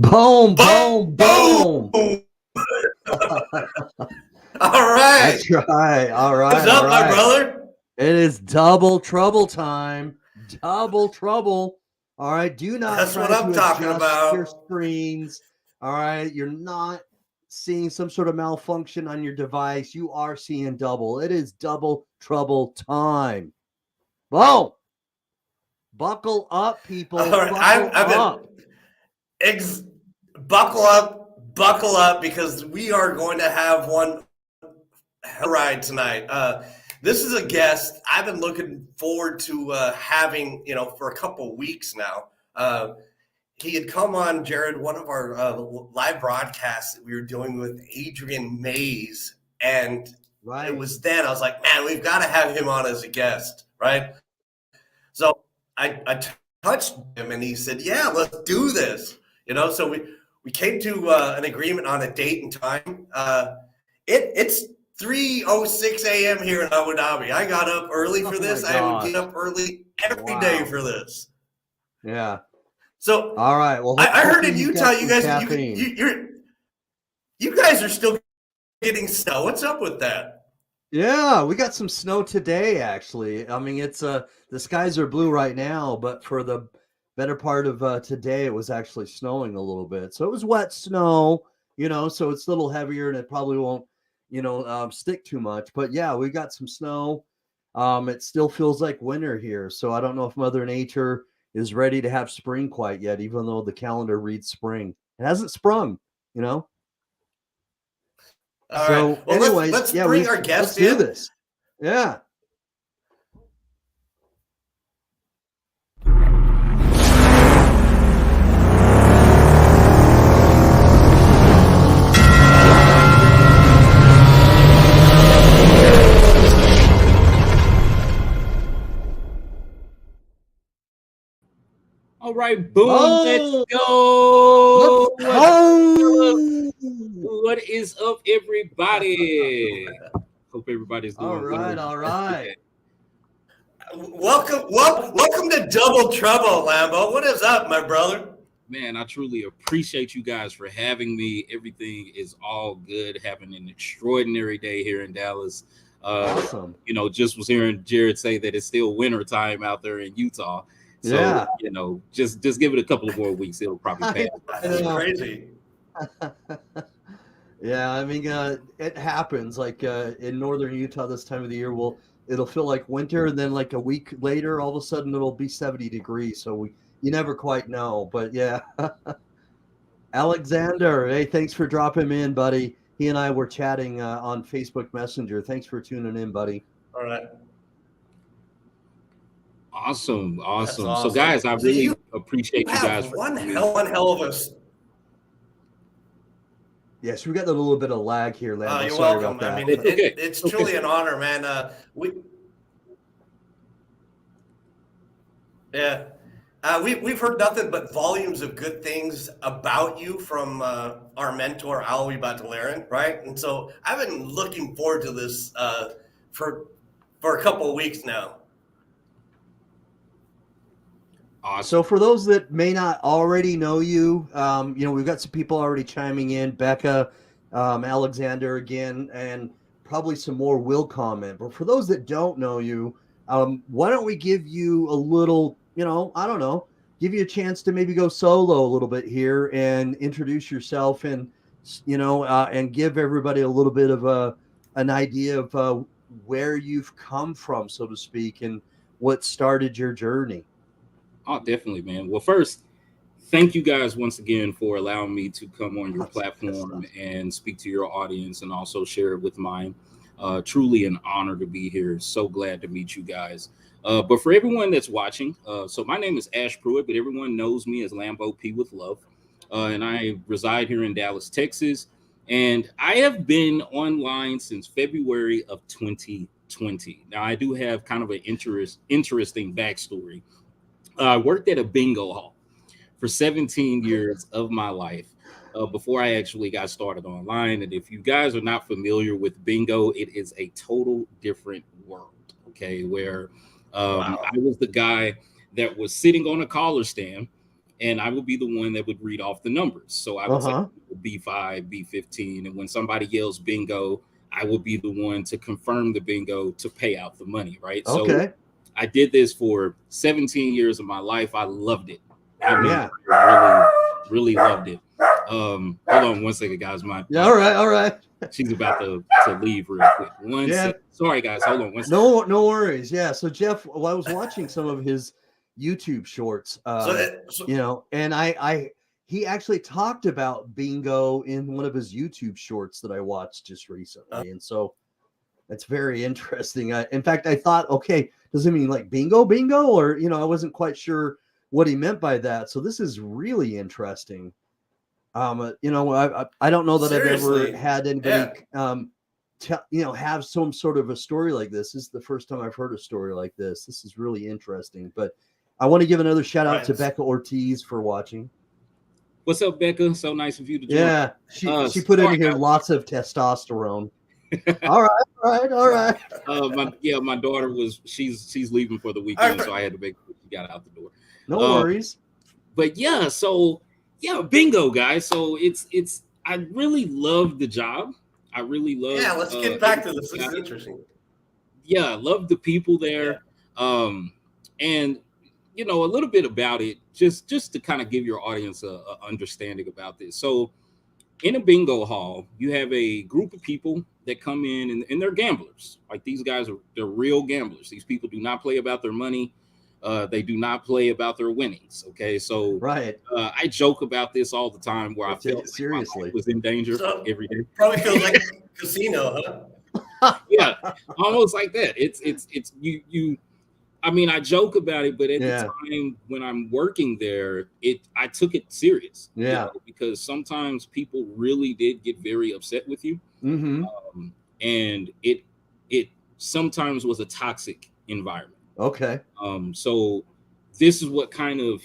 Boom, boom, boom. All right. That's right. All right. What's up, my brother? It is double trouble time. Double trouble. All right. Do not That's try what I'm to talking adjust about. your screens. All right. You're not seeing some sort of malfunction on your device. You are seeing double. It is double trouble time. Boom. Buckle up, people. All right. Buckle up, because we are going to have one ride tonight. This is a guest I've been looking forward to having, for a couple weeks now. He had come on, Jared, one of our live broadcasts that we were doing with Adrian Mays. And It was then I was like, man, we've got to have him on as a guest, right? So I touched him and he said, yeah, let's do this. So we came to an agreement on a date and time. It's 3:06 a.m. here in Abu Dhabi. I got up early for this. I would get up early every day for this. Yeah. So all right. Well, I heard in Utah, you guys are still getting snow. What's up with that? Yeah, we got some snow today, actually. I mean, it's the skies are blue right now, but for the better part of today, it was actually snowing a little bit. So it was wet snow, so it's a little heavier and it probably won't, stick too much. But yeah, we got some snow. It still feels like winter here. So I don't know if Mother Nature is ready to have spring quite yet, even though the calendar reads spring. It hasn't sprung, All so right. Well, anyways, let's bring our guest in. Let's do this. Yeah. All right, boom, let's go. What is up, everybody? Hope everybody's doing all right. Welcome to Double Trouble, Lambo. What is up, my brother? Man, I truly appreciate you guys for having me. Everything is all good. Having an extraordinary day here in Dallas. Awesome. Just was hearing Jared say that it's still winter time out there in Utah. So, yeah. Just give it a couple of more weeks. It'll probably pass. That's crazy. Yeah, I mean, it happens. Like in northern Utah this time of the year, it'll feel like winter, and then like a week later, all of a sudden it'll be 70 degrees. So you never quite know. But yeah, Alexander, hey, thanks for dropping in, buddy. He and I were chatting on Facebook Messenger. Thanks for tuning in, buddy. All right. Awesome. So, guys, I really appreciate you guys. One hell of a. Yes, we got a little bit of lag here, Lambo. You're Sorry welcome. about that. I mean, It's okay. it's Okay. truly an honor, man. We've heard nothing but volumes of good things about you from our mentor Alwi Batalaran, right? And so I've been looking forward to this for a couple of weeks now. Awesome. So for those that may not already know you, we've got some people already chiming in. Becca, Alexander again, and probably some more will comment. But for those that don't know you, why don't we give you a little, I don't know, give you a chance to maybe go solo a little bit here and introduce yourself and, and give everybody a little bit of an idea of where you've come from, so to speak, and what started your journey. Oh, definitely, man. Well, first, thank you guys once again for allowing me to come on your platform and speak to your audience and also share it with mine. Truly an honor to be here. So glad to meet you guys. But for everyone that's watching, so my name is Ash Pruitt, but everyone knows me as Lambo P with Love. And I reside here in Dallas, Texas. And I have been online since February of 2020. Now, I do have kind of an interesting backstory. I worked at a bingo hall for 17 years of my life before I actually got started online. And if you guys are not familiar with bingo, it is a total different world, okay, where Wow. I was the guy that was sitting on a caller stand, and I would be the one that would read off the numbers. So I would say B5, B15, and when somebody yells bingo, I would be the one to confirm the bingo to pay out the money, right? Okay. So I did this for 17 years of my life. I loved it. Yeah. Really loved it. Hold on one second, guys. All right. She's about to leave real quick. One second. Sorry, guys. Hold on one second. No worries. Yeah. So Jeff, I was watching some of his YouTube shorts, and he actually talked about bingo in one of his YouTube shorts that I watched just recently, and so that's very interesting. In fact, I thought, okay, does it mean like bingo, or I wasn't quite sure what he meant by that. So this is really interesting. I don't know that Seriously. I've ever had anybody, have some sort of a story like this. This is the first time I've heard a story like this. This is really interesting. But I want to give another shout out to Becca Ortiz for watching. What's up, Becca? So nice of you to join. Yeah, she put in here lots of testosterone. All right. My daughter she's leaving for the weekend, so I had to make sure she got out the door. No worries. But bingo, guys. So it's I really love the job. I really love. Yeah, let's get back to this. This is interesting. Yeah, I love the people there. Yeah. And a little bit about it, just to kind of give your audience a understanding about this. So in a bingo hall, you have a group of people that come in and they're gamblers. Like these guys they're real gamblers. These people do not play about their money. They do not play about their winnings. Okay, so right. I joke about this all the time, where I feel like seriously my life was in danger every day. Probably feels like a casino, huh? Yeah, almost like that. It's you. I mean, I joke about it, but at the time when I'm working there, I took it serious. Yeah, because sometimes people really did get very upset with you, and it sometimes was a toxic environment. Okay. So this is what kind of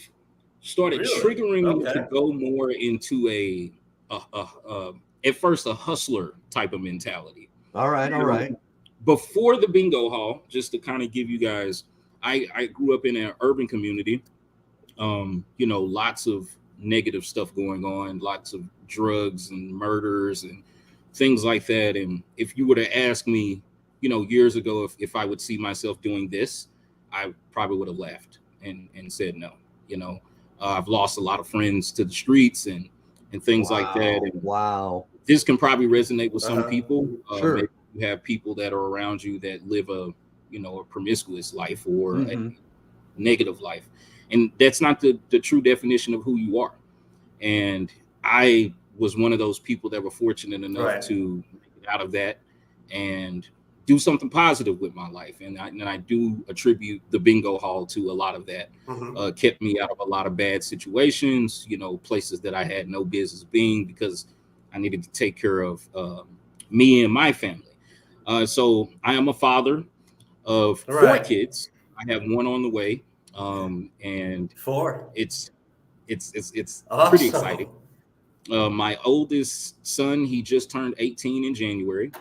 started triggering me to go more into at first a hustler type of mentality. All right. Before the bingo hall, just to kind of give you guys, I grew up in an urban community. Lots of negative stuff going on, lots of drugs and murders and things like that. And if you were to ask me, years ago, if I would see myself doing this, I probably would have laughed and said no. I've lost a lot of friends to the streets and things like that. And this can probably resonate with some people. Sure. Maybe you have people that are around you that live a promiscuous life or a negative life. And that's not the true definition of who you are. And I was one of those people that were fortunate enough to get out of that and do something positive with my life. And I do attribute the bingo hall to a lot of that. Kept me out of a lot of bad situations, places that I had no business being, because I needed to take care of me and my family. So I am a father of 4 Right. kids. I have one on the way, and 4. it's pretty Awesome. exciting. My oldest son, he just turned 18 in January.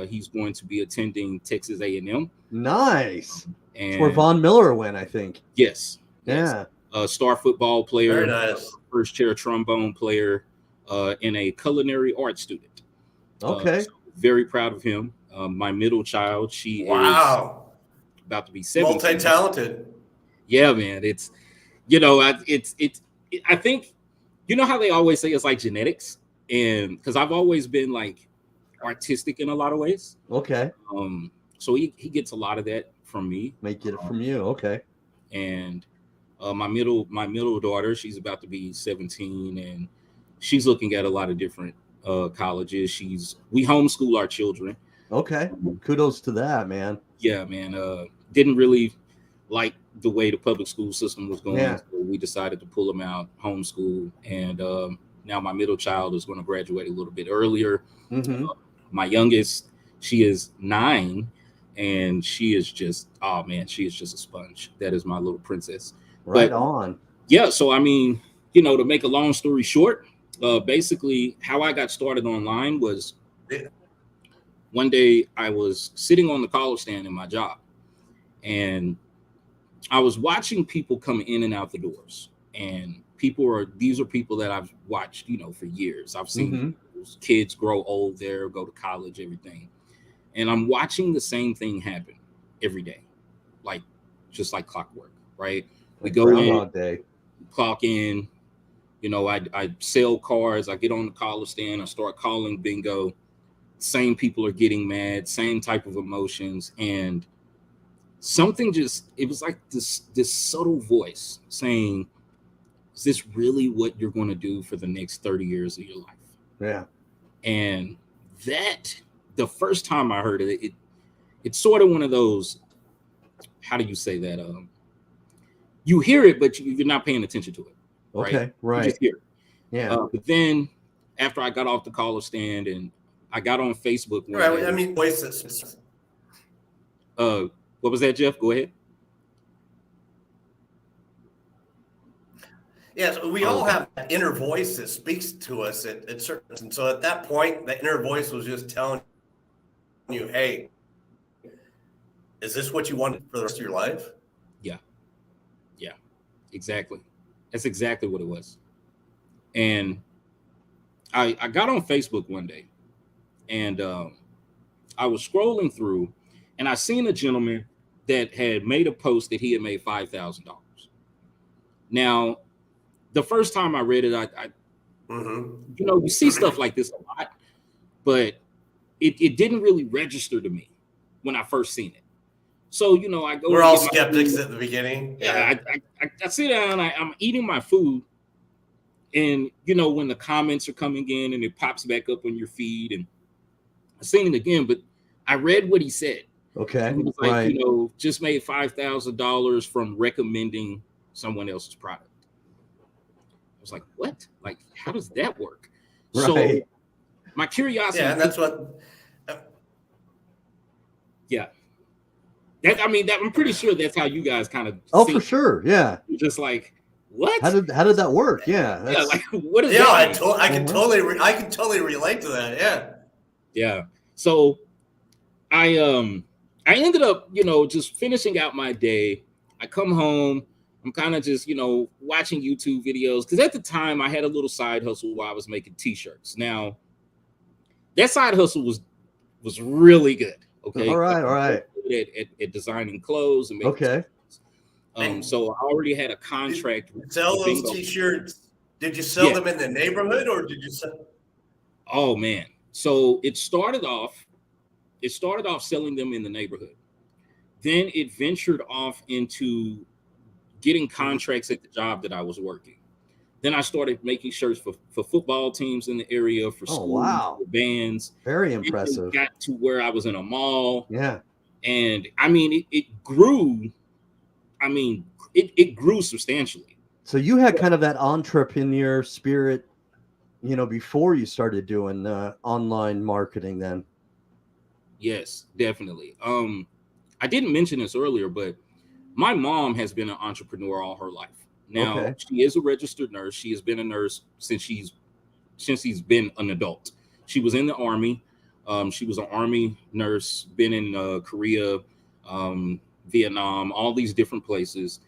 He's going to be attending Texas A&M. Nice. And It's where Von Miller went, I think. yes, Yeah. star football player, Very nice. first chair trombone player, and a culinary art student. Okay. So very proud of him. My middle child, she is Wow. about to be 17. Multi-talented. Yeah, man. It's, you know, I think, you know how they always say it's like genetics, and because I've always been like artistic in a lot of ways. Okay. So he gets a lot of that from me. May get it from you. Okay. And my middle daughter, she's about to be 17, and she's looking at a lot of different colleges. We homeschool our children. Okay. Kudos to that, man. Yeah, man. Didn't really like the way the public school system was going. Yeah. So we decided to pull them out, homeschool. And now my middle child is going to graduate a little bit earlier. Mm-hmm. My youngest, she is 9, and she is just, oh man, she is just a sponge. That is my little princess. Right But, on. yeah, so I mean, you know, to make a long story short, basically how I got started online was one day I was sitting on the call stand in my job, and I was watching people come in and out the doors. And these are people that I've watched, you know, for years. I've seen kids grow old there, go to college, everything. And I'm watching the same thing happen every day, just like clockwork, right? We Like go Groundhog in, Day. clock in, you know, I sell cars, I get on the caller stand, I start calling bingo. Same people are getting mad, same type of emotions. And something it was like this subtle voice saying, is this really what you're going to do for the next 30 years of your life? Yeah. And that, the first time I heard it, it's sort of one of those, how do you say that? You hear it, but you're not paying attention to it. Right? Okay. Right. You just hear it. Yeah. But then after I got off the caller stand and I got on Facebook. Right. I mean, voices. What was that, Jeff? Go ahead. Yes, we all have that inner voice that speaks to us at certain. And so at that point, the inner voice was just telling you, "Hey, is this what you want for the rest of your life?" Yeah, exactly. That's exactly what it was. And I got on Facebook one day, and I was scrolling through, and I seen a gentleman that had made a post that he had made $5,000. Now, the first time I read it, I you know, you see stuff like this a lot, but it didn't really register to me when I first seen it. So, you know, I go. We're all skeptics at the beginning. Yeah, I sit down, I'm eating my food, and you know, when the comments are coming in and it pops back up on your feed, and I seen it again, but I read what he said. Okay. He was like, Right. you know, just made $5,000 from recommending someone else's product. I was like, what? Like, how does that work? Right. So my curiosity. Yeah, and that's what. Yeah. I'm pretty sure that's how you guys kind of. Oh, see for it. sure. Yeah. Just like, what? How did that work? Yeah. Yeah, like, what is Yeah, that? I can totally relate to that. Yeah. Yeah. So I ended up, you know, just finishing out my day. I come home. I'm kind of just, you know, watching YouTube videos, because at the time I had a little side hustle while I was making t-shirts. Now, that side hustle was really good. Okay. All right. At designing clothes and making Okay. so I already had a contract. Sell with those Bingo. T-shirts. Did you sell Yeah. them in the neighborhood, or did you sell? Oh man. So it started off selling them in the neighborhood. Then it ventured off into getting contracts at the job that I was working. Then I started making shirts for football teams in the area, for schools, wow. for bands. Very And impressive. it got to where I was in a mall. Yeah. And I mean, it grew. I mean, it grew substantially. So you had kind of that entrepreneur spirit before you started doing online marketing then? Yes, definitely. I didn't mention this earlier, but my mom has been an entrepreneur all her life. Now, Okay. she is a registered nurse. She has been a nurse since she's been an adult. She was in the Army. She was an Army nurse, been in Korea, Vietnam, all these different places.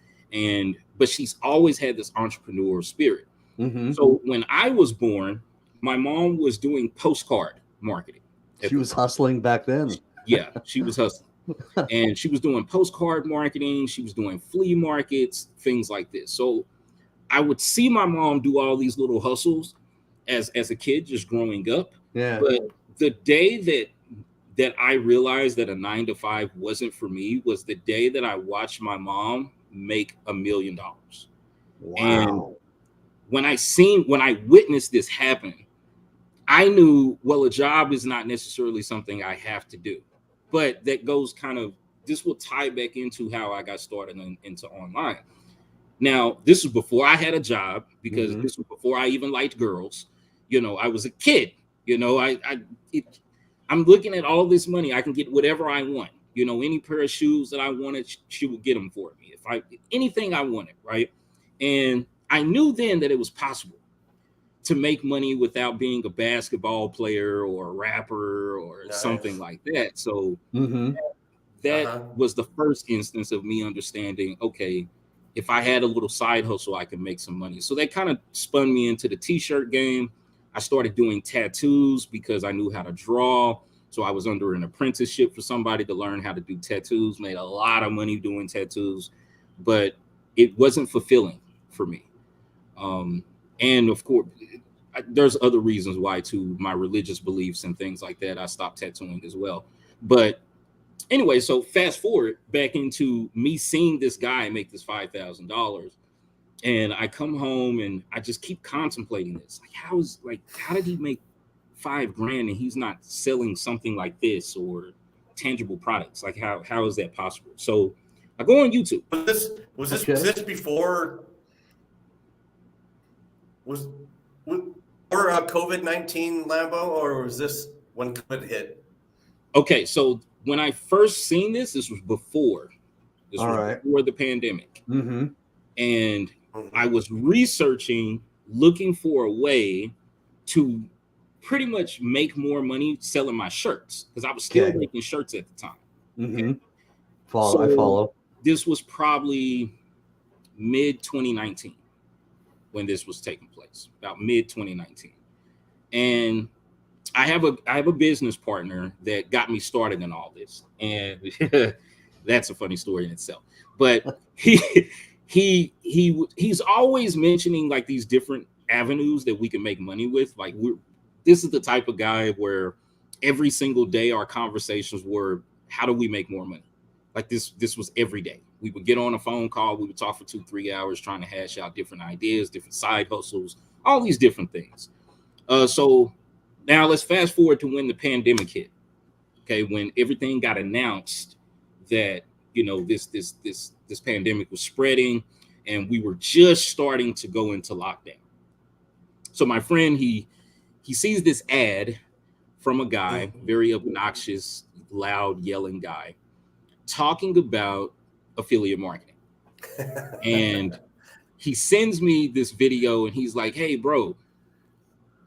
But she's always had this entrepreneur spirit. Mm-hmm. So when I was born, my mom was doing postcard marketing. She was hustling back then. Yeah, she was hustling. And she was doing postcard marketing. She was doing flea markets, things like this. So I would see my mom do all these little hustles as a kid, just growing up. Yeah. But the day that I realized that a 9-to-5 wasn't for me was the day that I watched my mom make $1 million. Wow. And when I witnessed this happen, I knew, well, a job is not necessarily something I have to do. But that goes this will tie back into how I got started into online. Now, this was before I had a job, because this was before I even liked girls. I was a kid. I'm looking at all this money. I can get whatever I want. Any pair of shoes that I wanted, she would get them for me. Anything I wanted, right? And I knew then that it was possible to make money without being a basketball player or a rapper or something like that. So that was the first instance of me understanding, okay, if I had a little side hustle, I could make some money. So that kind of spun me into the t-shirt game. I started doing tattoos because I knew how to draw. So I was under an apprenticeship for somebody to learn how to do tattoos, made a lot of money doing tattoos, but it wasn't fulfilling for me. And of course, there's other reasons why too, my religious beliefs and things like that. I stopped tattooing as well. But anyway, so fast forward back into me seeing this guy make this $5,000, and I come home and I just keep contemplating this. How did he make $5,000 and he's not selling something like this or tangible products? Like how is that possible? So I go on YouTube. Was this before? Was COVID-19, Lambo, or was this when COVID hit? Okay, so when I first seen this was before. Before the pandemic. Mm-hmm. And I was researching, looking for a way to pretty much make more money selling my shirts, because I was still making shirts at the time. Mm-hmm. So I follow. This was probably mid 2019 when this was taking place, about mid 2019. And I have a business partner that got me started in all this. And that's a funny story in itself. But he's always mentioning like these different avenues that we can make money with. Like this is the type of guy where every single day our conversations were, how do we make more money? Like this was every day. We would get on a phone call. We would talk for 2-3 hours trying to hash out different ideas, different side hustles, all these different things. So now let's fast forward to when the pandemic hit. Okay, when everything got announced that this pandemic was spreading, and we were just starting to go into lockdown. So my friend, he sees this ad from a guy, very obnoxious, loud, yelling guy, talking about affiliate marketing. And he sends me this video and he's like, hey, bro,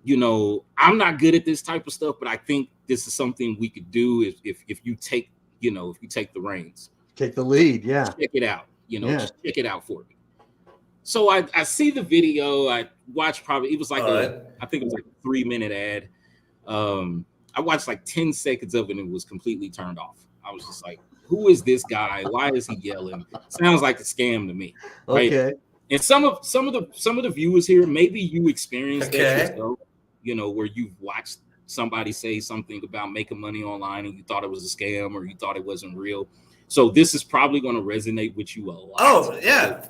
I'm not good at this type of stuff, but I think this is something we could do if you take, if you take the reins. Take the lead, yeah. Check it out, just check it out for me. So I see the video. I watched it was like I think it was like a 3-minute ad. I watched like 10 seconds of it and it was completely turned off. I was just like, who is this guy? Why is he yelling? Sounds like a scam to me. Right? Okay. And some of the viewers here, maybe you experienced that yourself, where you've watched somebody say something about making money online and you thought it was a scam or you thought it wasn't real. So this is probably going to resonate with you a lot. Oh, yeah.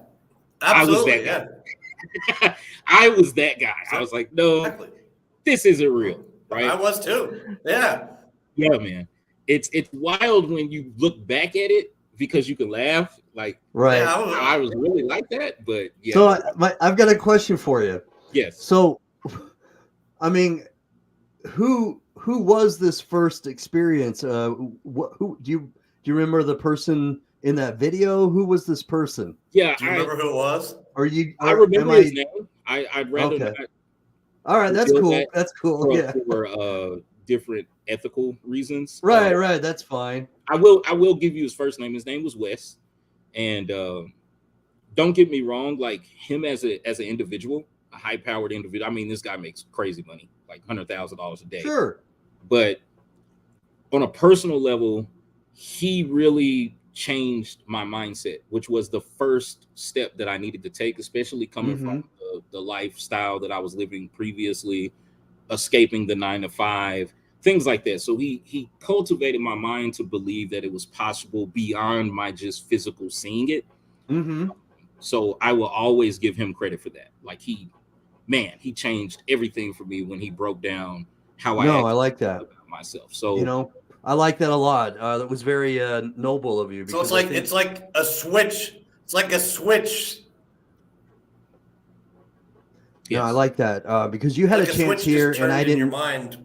Absolutely. I was that guy. I was that guy. I was like, no, this isn't real. Right. I was too. Yeah. Yeah, man. It's wild when you look back at it because you can laugh. Like, right. Yeah, I was really like that. But yeah. So I've got a question for you. Yes. So I mean, who was this first experience? Who do you remember the person in that video? Who was this person? Yeah, Do you remember who it was? I Or am remember his name. I'd rather okay? not All right, that's reveal cool. that That's cool. for, Yeah. for different ethical reasons. Right. That's fine. I will give you his first name. His name was Wes, and don't get me wrong, like him as an individual, a high powered individual. I mean, this guy makes crazy money, like $100,000 a day. Sure. But on a personal level, he really changed my mindset, which was the first step that I needed to take, especially coming from the lifestyle that I was living previously, escaping the 9 to 5, things like that. So he cultivated my mind to believe that it was possible beyond my just physical seeing it. So I will always give him credit for that. Like he changed everything for me when he broke down how I like that about myself. So I like that a lot. That was very noble of you. So it's like a switch. It's like a switch. Yeah, I like that because you had like a chance here, and I in didn't. Your mind.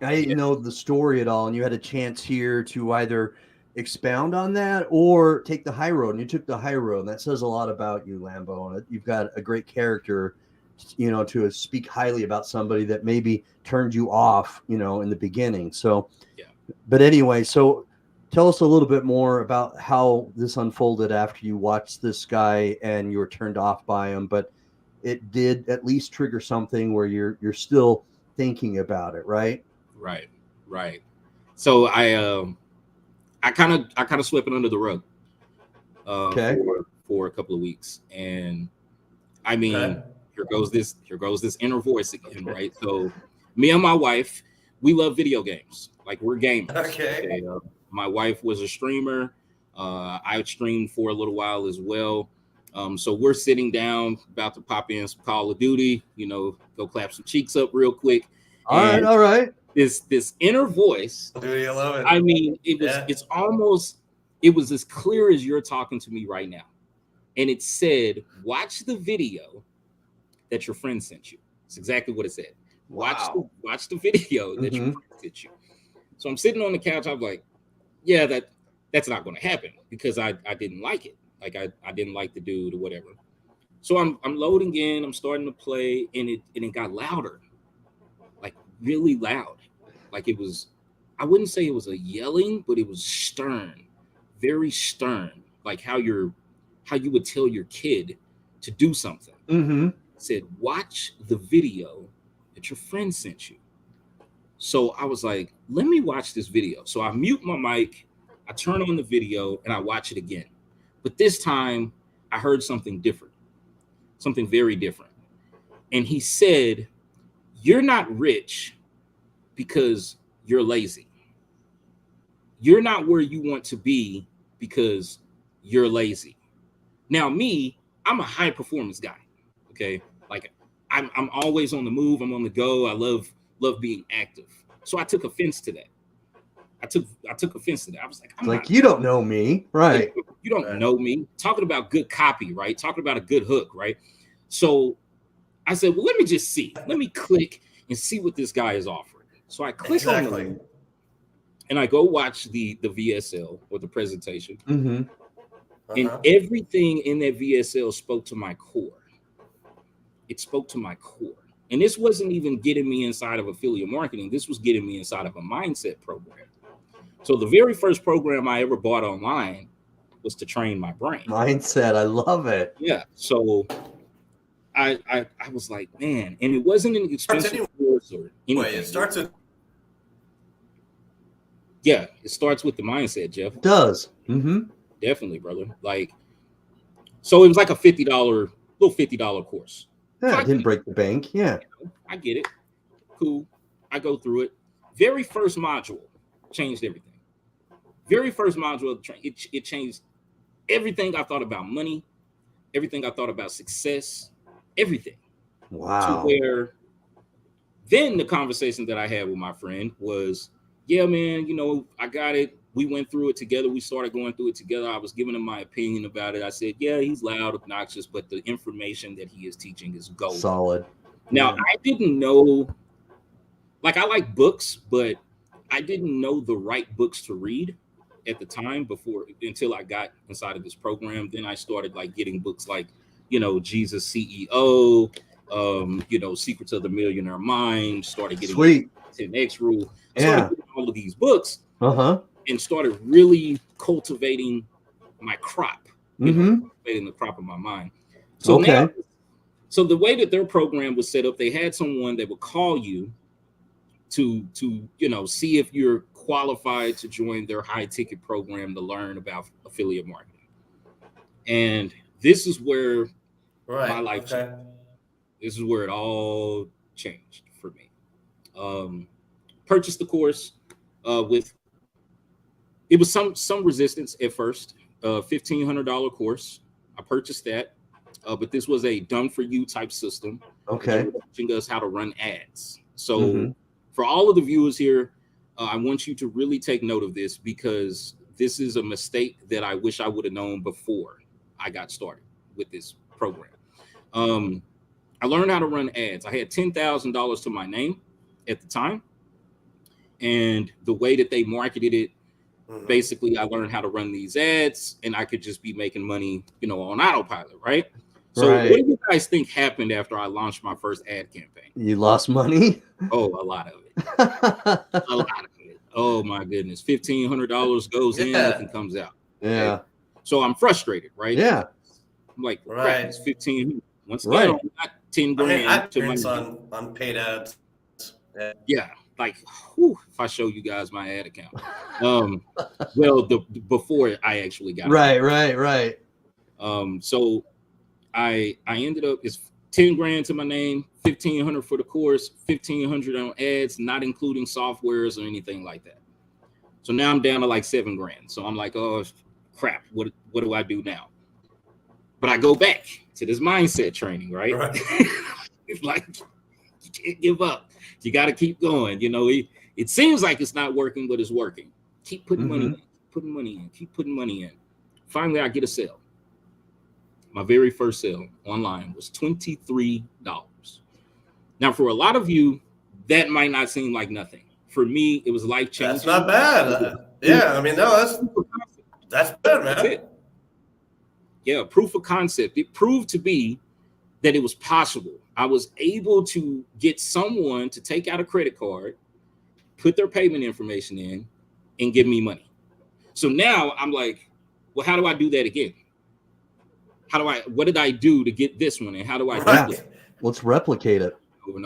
I didn't know the story at all, and you had a chance here to either expound on that or take the high road, and you took the high road. And that says a lot about you, Lambo. And you've got a great character, to speak highly about somebody that maybe turned you off, in the beginning. So, yeah. But anyway, so tell us a little bit more about how this unfolded after you watched this guy and you were turned off by him, but it did at least trigger something where you're still thinking about it, right? Right. So I kind of swept it under the rug for a couple of weeks, and I mean, here goes this inner voice again, right? So me and my wife, we love video games, like we're gamers. Okay. My wife was a streamer. I streamed for a little while as well. So we're sitting down about to pop in some Call of Duty, go clap some cheeks up real quick. All right. This inner voice. Dude, I love it. I mean, it was as clear as you're talking to me right now. And it said, watch the video that your friend sent you. It's exactly what it said. Wow. Watch the video that your friend sent you. So I'm sitting on the couch. I'm like, yeah, that's not going to happen because I didn't like it. Like I didn't like the dude or whatever. So I'm loading in. I'm starting to play, and it got louder, like really loud. Like it was, I wouldn't say it was a yelling, but it was stern, very stern, like how you would tell your kid to do something. It said, watch the video that your friend sent you. So I was like, let me watch this video. So I mute my mic, I turn on the video, and I watch it again. But this time I heard something different, something very different. And he said, you're not rich because you're lazy. You're not where you want to be because you're lazy. Now, me, I'm a high performance guy. Okay. Like I'm always on the move. I'm on the go. I love being active. So I took offense to that. I took offense to that. I was like, you don't know me, right? You don't know me. Talking about good copy, right? Talking about a good hook, right? So I said, well, let me just see. Let me click and see what this guy is offering. So I click on the link and I go watch the VSL or the presentation. And everything in that VSL spoke to my core. It spoke to my core. And this wasn't even getting me inside of affiliate marketing. This was getting me inside of a mindset program. So the very first program I ever bought online was to train my brain. Mindset. I love it. Yeah. So I was like, man, and it wasn't an expensive course or anything. Wait, it starts with. Yeah, it starts with the mindset, Jeff. It does. Definitely, brother. Like, so it was like a $50 course. Yeah, So it didn't break the bank. Yeah. I get it. Cool. I go through it. Very first module changed everything. Very first module, it changed everything I thought about money, everything I thought about success, everything. Wow. To where then the conversation that I had with my friend was, yeah, man, I got it. We went through it together. We started going through it together. I was giving him my opinion about it. I said, yeah, he's loud, obnoxious, but the information that he is teaching is gold. Solid. Now, Yeah. I didn't know, like, I like books, but I didn't know the right books to read at the time until I got inside of this program. Then I started like getting books like, Jesus CEO, Secrets of the Millionaire Mind, started getting Sweet. 10X Rule. I Yeah. started getting all of these books Uh-huh. and started really cultivating my crop, cultivating the crop of my mind. So now, so the way that their program was set up, they had someone that would call you to see if you're qualified to join their high ticket program to learn about affiliate marketing. And this is where my life changed. This is where it all changed for me. Purchased the course with it was some resistance at first. $1,500 course. I purchased that, but this was a done for you type system. Okay. Teaching us how to run ads. So for all of the viewers here, I want you to really take note of this, because this is a mistake that I wish I would have known before I got started with this program. I learned how to run ads. I had $10,000 to my name at the time. And the way that they marketed it, basically, I learned how to run these ads, and I could just be making money, on autopilot, right? So what do you guys think happened after I launched my first ad campaign? You lost money? Oh, a lot of it. A lot of it. Oh my goodness. $1,500 goes in, nothing comes out. Yeah. Okay? So I'm frustrated, right? Yeah. I'm like, crap, it's 15. Once again, Right. I got 10 grand to my on paid ads. Yeah. Like, whew, if I show you guys my ad account. Well, before I actually got Right. So I ended up, it's 10 grand to my name, 1,500 for the course, 1,500 on ads, not including softwares or anything like that. So now I'm down to like 7 grand. So I'm like, oh crap, what do I do now? But I go back to this mindset training, right? It's like, you can't give up. You got to keep going. It seems like it's not working, but it's working. Keep putting money in, keep putting money in. Finally, I get a sale. My very first sale online was $23. Now, for a lot of you, that might not seem like nothing. For me, it was life-changing. That's not bad. Yeah, I mean, no, that's good, man. That's it. Yeah, proof of concept. It proved to be that it was possible. I was able to get someone to take out a credit card, put their payment information in, and give me money. So now I'm like, well, how do I do that again? What did I do to get this one? And how do I do that? Let's replicate it. And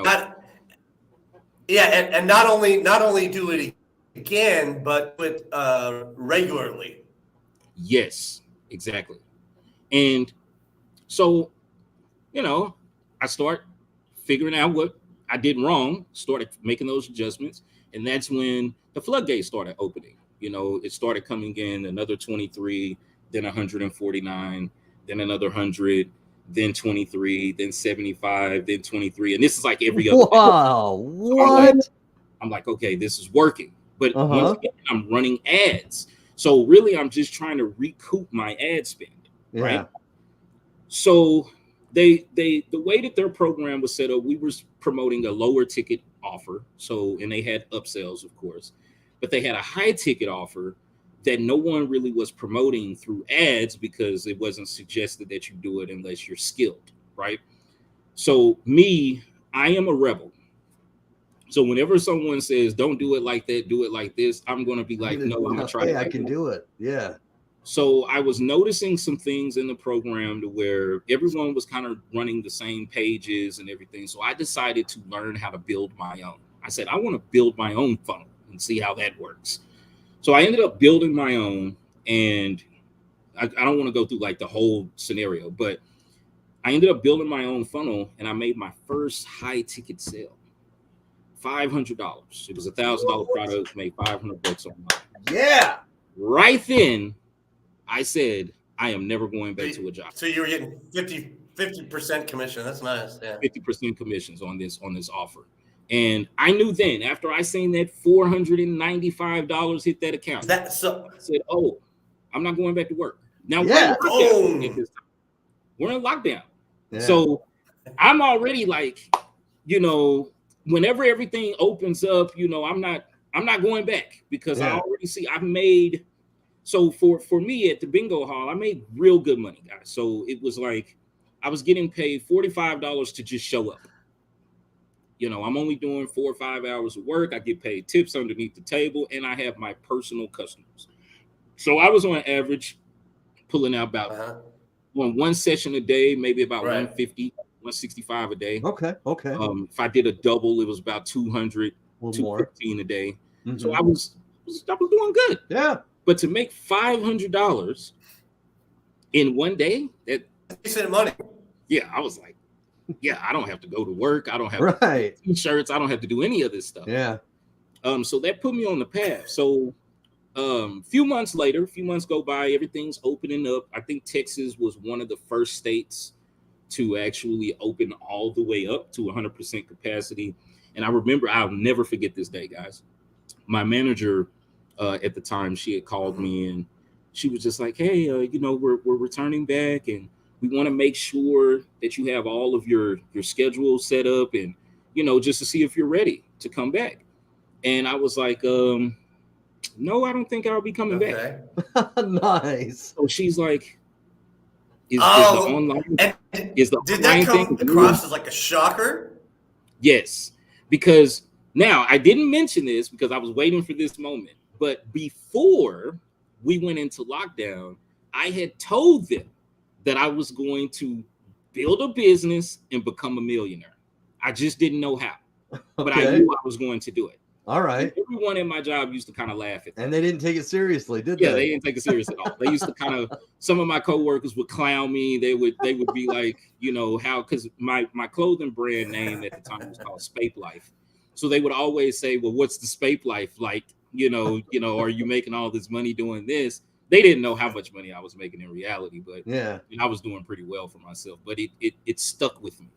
not only do it again, but do it regularly. Yes, exactly. And so, I start figuring out what I did wrong, started making those adjustments. And that's when the floodgates started opening. It started coming in another 23, then 149, then another 100, then 23, then 75, then 23. And this is like every other. Wow. What? I'm like, okay, this is working. But once again, I'm running ads. So really, I'm just trying to recoup my ad spend, right? So the way that their program was set up, we were promoting a lower ticket offer. And they had upsells, of course, but they had a high ticket offer that no one really was promoting through ads, because it wasn't suggested that you do it unless you're skilled, right? So I am a rebel. So whenever someone says, don't do it like that, do it like this, I'm going to be like, no, I'm going to try it. I can do it. Yeah. So I was noticing some things in the program to where everyone was kind of running the same pages and everything. So I decided to learn how to build my own. I said, I want to build my own funnel and see how that works. So I ended up building my own, and I don't want to go through like the whole scenario, but I ended up building my own funnel, and I made my first high ticket sale. $500. It was $1,000 product, made $500 online. Yeah. Right then, I said, I am never going back to a job. So you were getting 50% commission. That's nice. Yeah. 50% commissions on this offer. And I knew then, after I seen that $495 hit that account, I said, oh, I'm not going back to work. Now we're in lockdown. Yeah. So I'm already like, you know, whenever everything opens up, you know, I'm not going back because I already see I've made. So for me at the bingo hall, I made real good money, guys. So it was like I was getting paid $45 to just show up. You know, I'm only doing 4 or 5 hours of work. I get paid tips underneath the table, and I have my personal customers. So I was on average pulling out about one session a day, maybe about 150, 165 a day. Okay. If I did a double, it was about 200, 215 a day. So I was doing good. Yeah. But to make $500 in one day, that decent money. Yeah, I was like, yeah, I don't have to go to work. I don't have to do t-shirts. I don't have to do any of this stuff. Yeah. So that put me on the path. So few months later, a few months go by, everything's opening up. I think Texas was one of the first states to actually open all the way up to 100% capacity. And I remember, I'll never forget this day, guys. My manager at the time, she had called me and she was just like, hey, you know, we're returning back and we want to make sure that you have all of your schedule set up and, you know, just to see if you're ready to come back. And I was like, no, I don't think I'll be coming back. Nice. So she's like, is the online did that come across as like a shocker? Yes, because now I didn't mention this because I was waiting for this moment. But before we went into lockdown, I had told them that I was going to build a business and become a millionaire. I just didn't know how, but I knew I was going to do it. All right. And everyone in my job used to kind of laugh at that. And they didn't take it seriously, did they? Yeah, they didn't take it serious at all. They used to kind of, some of my coworkers would clown me. They would be like, you know, how, because my clothing brand name at the time was called Spape Life. So they would always say, well, what's the Spape Life like? You know, are you making all this money doing this? They didn't know how much money I was making in reality, but yeah, I was doing pretty well for myself. But it stuck with me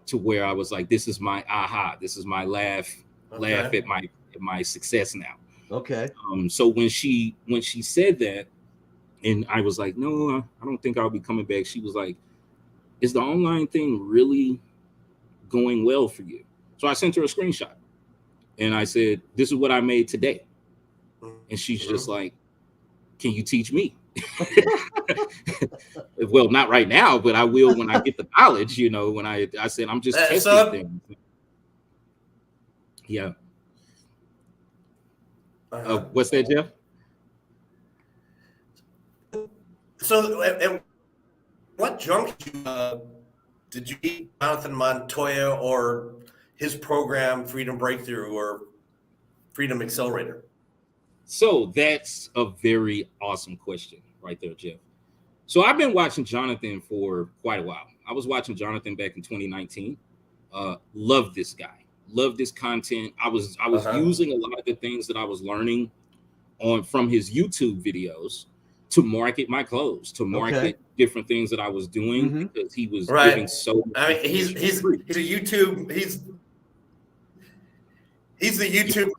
to where I was like, this is my aha, this is my laugh at my success now. Okay. So when she said that, and I was like, no, I don't think I'll be coming back. She was like, is the online thing really going well for you? So I sent her a screenshot, and I said, this is what I made today. And she's just like, can you teach me? Well, not right now, but I will when I get the knowledge, you know, when I said, I'm just testing things. Yeah. What's that, Jeff? So at what junction did you meet Jonathan Montoya or his program, Freedom Breakthrough or Freedom Accelerator? So that's a very awesome question right there, Jeff. So I've been watching Jonathan for quite a while. I was watching Jonathan back in 2019. Love this guy. Love this content. I was using a lot of the things that I was learning from his YouTube videos to market my clothes, to market different things that I was doing because he was giving so. I mean, he's a YouTube. He's the YouTube.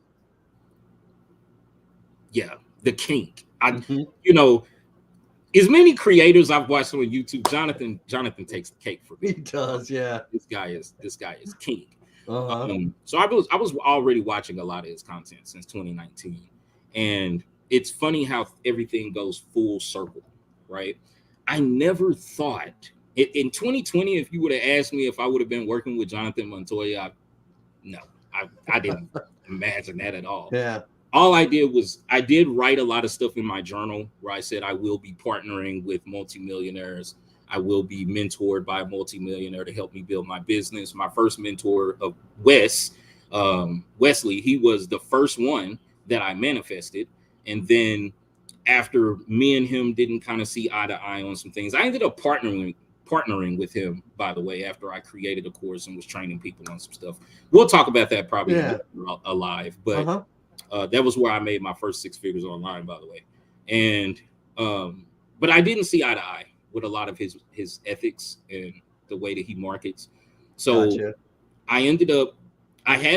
Yeah, the king. You know, as many creators I've watched on YouTube, Jonathan takes the cake for me. He does, yeah. This guy is king. So I was already watching a lot of his content since 2019, and it's funny how everything goes full circle, right? I never thought in 2020, if you would have asked me if I would have been working with Jonathan Montoya, I didn't imagine that at all. Yeah. All I did was I did write a lot of stuff in my journal where I said I will be partnering with multimillionaires. I will be mentored by a multimillionaire to help me build my business. My first mentor of Wesley, he was the first one that I manifested. And then after me and him didn't kind of see eye to eye on some things, I ended up partnering with him, by the way, after I created a course and was training people on some stuff. We'll talk about that probably alive, but that was where I made my first 6 figures online, by the way. And but I didn't see eye to eye with a lot of his ethics and the way that he markets. So I had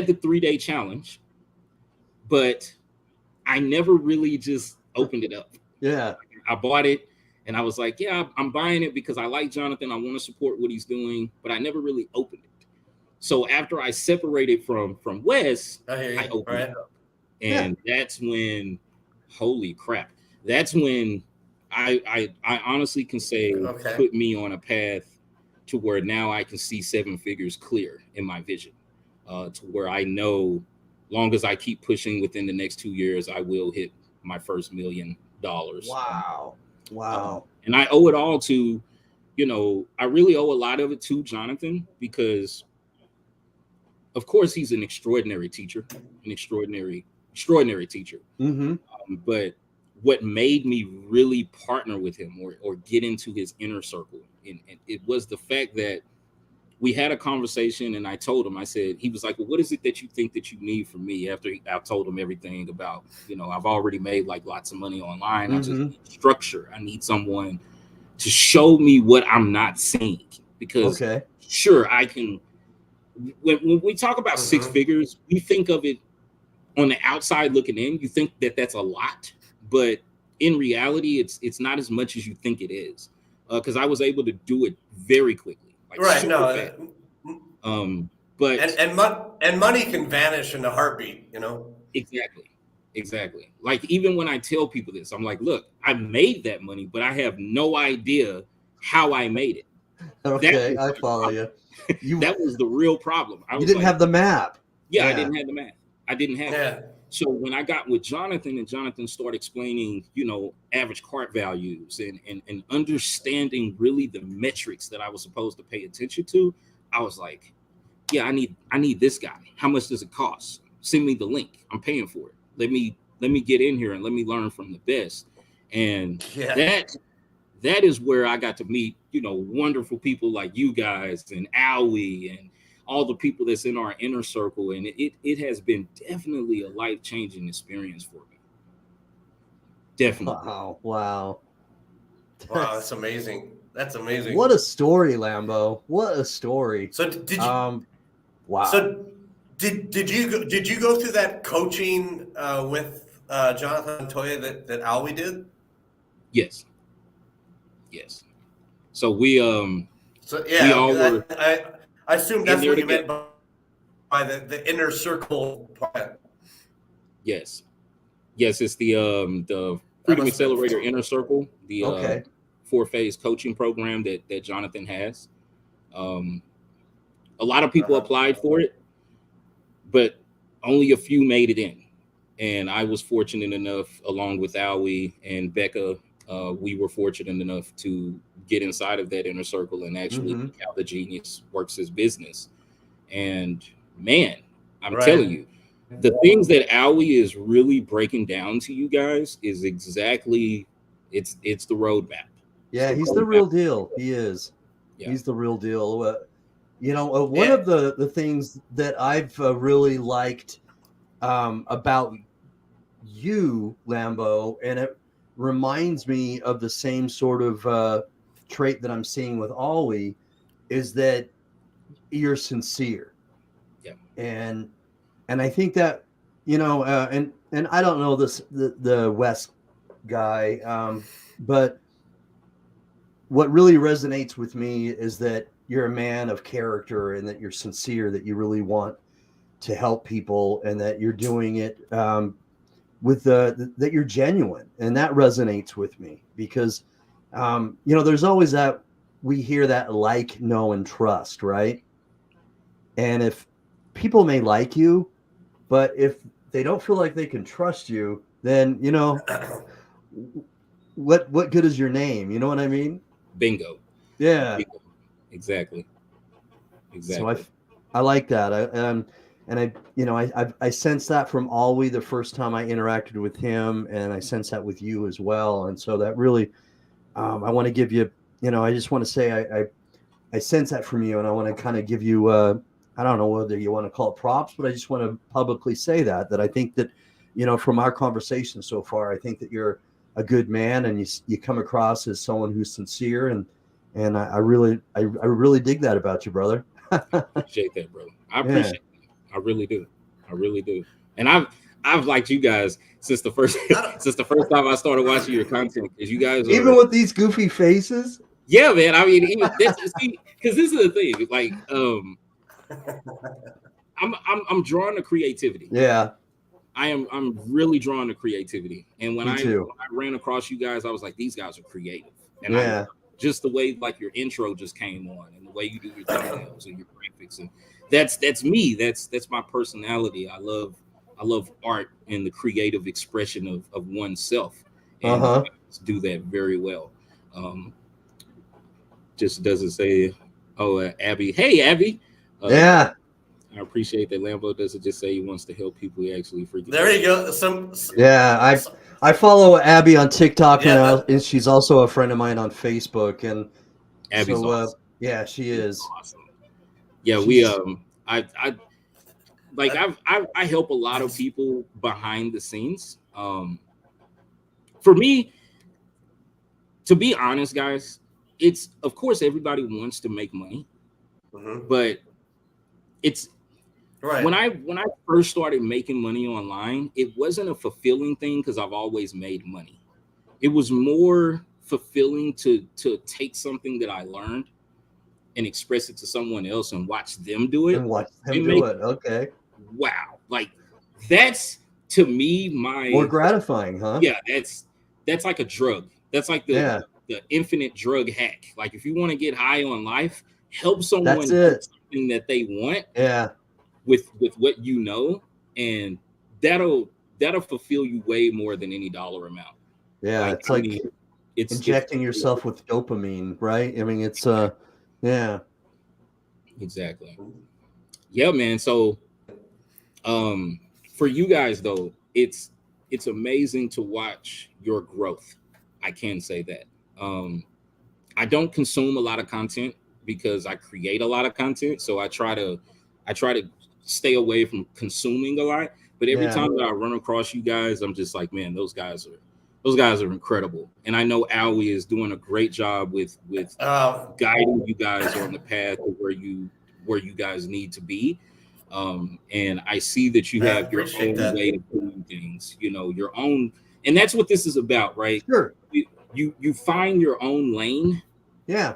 the 3-day challenge, but I never really just opened it up. Yeah. I bought it and I was like, yeah, I'm buying it because I like Jonathan. I want to support what he's doing, but I never really opened it. So after I separated from Wes, I hear you. I opened Right. it up. And that's when, holy crap, that's when I honestly can say Okay. put me on a path to where now I can see 7 figures clear in my vision, to where I know long as I keep pushing within the next 2 years, I will hit my first $1 million. Wow. Wow. And I owe it all to, I really owe a lot of it to Jonathan, because of course he's an extraordinary teacher, an extraordinary teacher. Mm-hmm. But what made me really partner with him or get into his inner circle, and it was the fact that we had a conversation, and I told him, I said, he was like, well, what is it that you think that you need from me? After I told him everything about, I've already made like lots of money online. I just need structure. I need someone to show me what I'm not seeing, because sure, I can, when we talk about 6 figures, we think of it on the outside looking in. You think that that's a lot, but in reality, it's not as much as you think it is. Because I was able to do it very quickly. Like right. No. But and money can vanish in a heartbeat, Exactly. Like, even when I tell people this, I'm like, look, I made that money, but I have no idea how I made it. Okay, I follow you. That was the real problem. You didn't have the map. Yeah, I didn't have the map. I didn't have it. So when I got with Jonathan, and Jonathan started explaining, average cart values and understanding really the metrics that I was supposed to pay attention to, I was like, yeah, I need this guy. How much does it cost? Send me the link. I'm paying for it. Let me get in here and let me learn from the best. And that is where I got to meet, wonderful people like you guys and Owie and all the people that's in our inner circle. And it has been definitely a life-changing experience for me. Definitely. Wow. That's amazing. That's amazing. What a story, Lambo. What a story. So did you wow. So did you go through that coaching with Jonathan Montoya that Owie did? Yes. So we So yeah, we all were, I assume that's what you meant by the inner circle part. Yes, it's the Freedom Accelerator Inner Circle, the 4-phase coaching program that Jonathan has. A lot of people applied for it, but only a few made it in. And I was fortunate enough, along with Owie and Becca, we were fortunate enough to get inside of that inner circle and actually look how the genius works his business. And man, I'm telling you, the things that Owie is really breaking down to you guys is exactly, it's the roadmap. Yeah, he's the real deal. He is. Yeah. He's the real deal. One of the things that I've really liked about you, Lambo, and it reminds me of the same sort of trait that I'm seeing with Ollie, is that you're sincere. Yeah. And I think that, and I don't know the West guy, but what really resonates with me is that you're a man of character, and that you're sincere, that you really want to help people, and that you're doing it with that you're genuine. And that resonates with me because, there's always that, we hear that like, know, and trust, right? And if people may like you, but if they don't feel like they can trust you, then, what good is your name? You know what I mean? Bingo. Yeah. Bingo. Exactly. So I like that. I sense that from Ollie the first time I interacted with him, and I sense that with you as well. And so that really, I want to give you, I just want to say I sense that from you, and I want to kind of give you, I don't know whether you want to call it props, but I just want to publicly say that I think that, from our conversation so far, I think that you're a good man, and you come across as someone who's sincere, and I really dig that about you, brother. Appreciate that, brother. I appreciate it. I really do. And I've liked you guys since the first time I started watching your content, because you guys are, even with these goofy faces. Yeah, man. I mean, because this is the thing. Like, I'm drawn to creativity. Yeah, I'm really drawn to creativity. And when me I too. ran across you guys, I was like, these guys are creative. And I Yeah, just the way like your intro just came on and the way you do your thumbnails and your graphics, and that's me. That's my personality. I love art and the creative expression of oneself. And you uh-huh. guys do that very well. Um, just doesn't say, oh, Abby. Hey, Abby. Yeah, I appreciate that. Lambo doesn't just say he wants to help people. He actually freaking There you go. yeah. I follow Abby on TikTok, Yeah, and she's also a friend of mine on Facebook, and Abby's so awesome. yeah, she is. Awesome. Yeah, we She's I like I help a lot of people behind the scenes. For me, to be honest, guys, it's of course everybody wants to make money, mhm. but it's Right. when I first started making money online, it wasn't a fulfilling thing because I've always made money. It was more fulfilling to take something that I learned and express it to someone else and watch them do it and watch him and do make it. Okay, wow. Like that's to me more my gratifying, huh? yeah, that's like a drug. That's like Yeah, the infinite drug hack. Like if you want to get high on life, help that's someone get it. something that they want Yeah, with what you know, and that'll fulfill you way more than any dollar amount. yeah. Like It's I like mean, it's injecting yourself with dopamine, right? I mean, it's yeah, exactly. Yeah, man. So for you guys though, it's amazing to watch your growth. I can say that. I don't consume a lot of content because I create a lot of content, so I try to stay away from consuming a lot. But every yeah, time that I run across you guys, I'm just like, man, those guys are incredible. And I know Owie is doing a great job with guiding you guys on the path to where you guys need to be. And I see that you I have your appreciate own that. way of doing things, you know, your own, and that's what this is about, right? sure, You find your own lane yeah.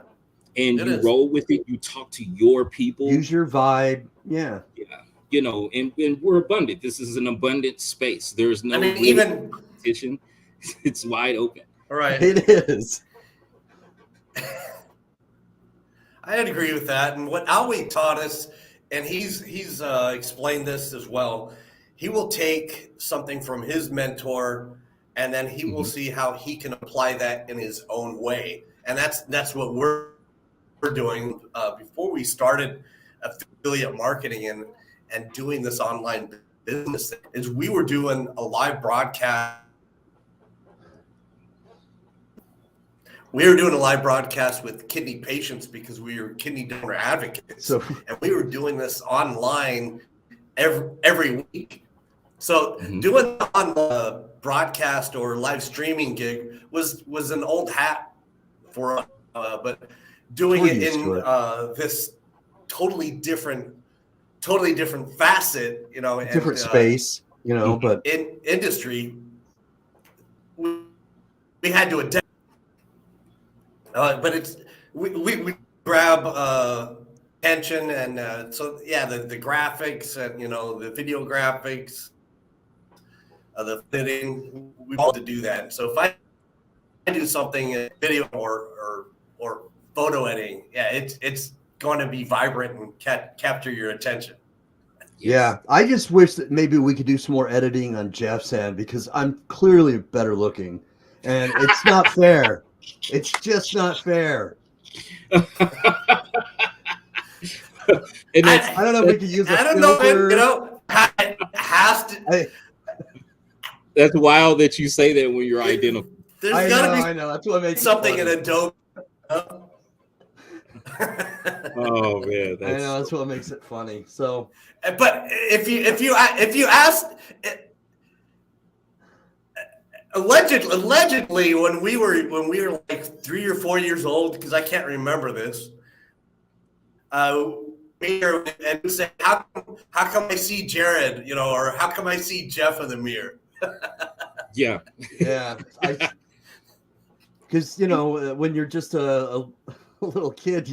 and It you is. roll with it. You talk to your people, Use your vibe. Yeah, yeah, you know, and we're abundant. This is an abundant space. There's I no mean, real even competition. It's wide open. all right. it is. I'd agree with that. And what Alway taught us, and he's explained this as well. He will take something from his mentor, and then he will Mhm. see how he can apply that in his own way. And that's what we're doing. Before we started affiliate marketing and doing this online business, is we were doing a live broadcast. We were doing a live broadcast with kidney patients because we were kidney donor advocates, So and we were doing this online every week. So Mhm. doing on the broadcast or live streaming gig was an old hat for us, but doing We're it used in to it. this totally different facet, you know, and Different space, you know, but in industry, we had to adapt. But it's we grab attention, and so yeah, the graphics and you know the video graphics, the fitting, we want to do that. So if I do something in video or photo editing, yeah, it's going to be vibrant and capture your attention. yeah, I just wish that maybe we could do some more editing on Jeff's end because I'm clearly better looking, and it's not fair. It's just not fair. And that's I don't know if we could use a I don't know, man, filter. you know, it has to. that's wild that you say that when you're identifying. There's got to be I know. That's what makes something it in funny. Adobe. Oh man, I know that's what makes it funny. So, But if you ask, allegedly when we were like 3 or 4 years old, because I can't remember this, and we say, how come I see Jared, you know, or how come I see Jeff in the mirror? yeah. yeah, because you know when you're just a little kid,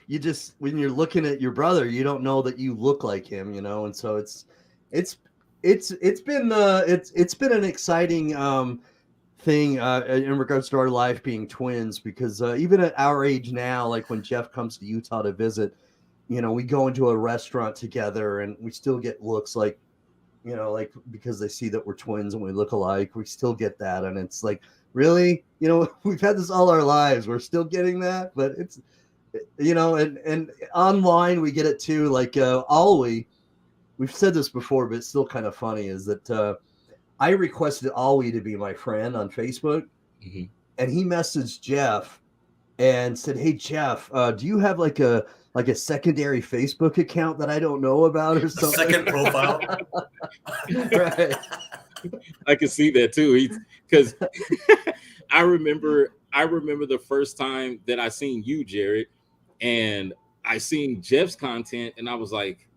you you just when you're looking at your brother, you don't know that you look like him, you know, and so it's been an exciting thing in regards to our life being twins, because even at our age now, like when Jeff comes to Utah to visit, you know, we go into a restaurant together and we still get looks like, you know, like because they see that we're twins and we look alike, we still get that. And it's like, really, you know, we've had this all our lives, we're still getting that. But it's, you know, and online we get it too. Like Ollie, we've said this before, but it's still kind of funny, is that I requested Ollie to be my friend on Facebook, and he messaged Jeff and said, "Hey Jeff, do you have like a secondary Facebook account that I don't know about or something?" Second profile. Right. I can see that too. Because I remember the first time that I seen you, Jared, and I seen Jeff's content, and I was like,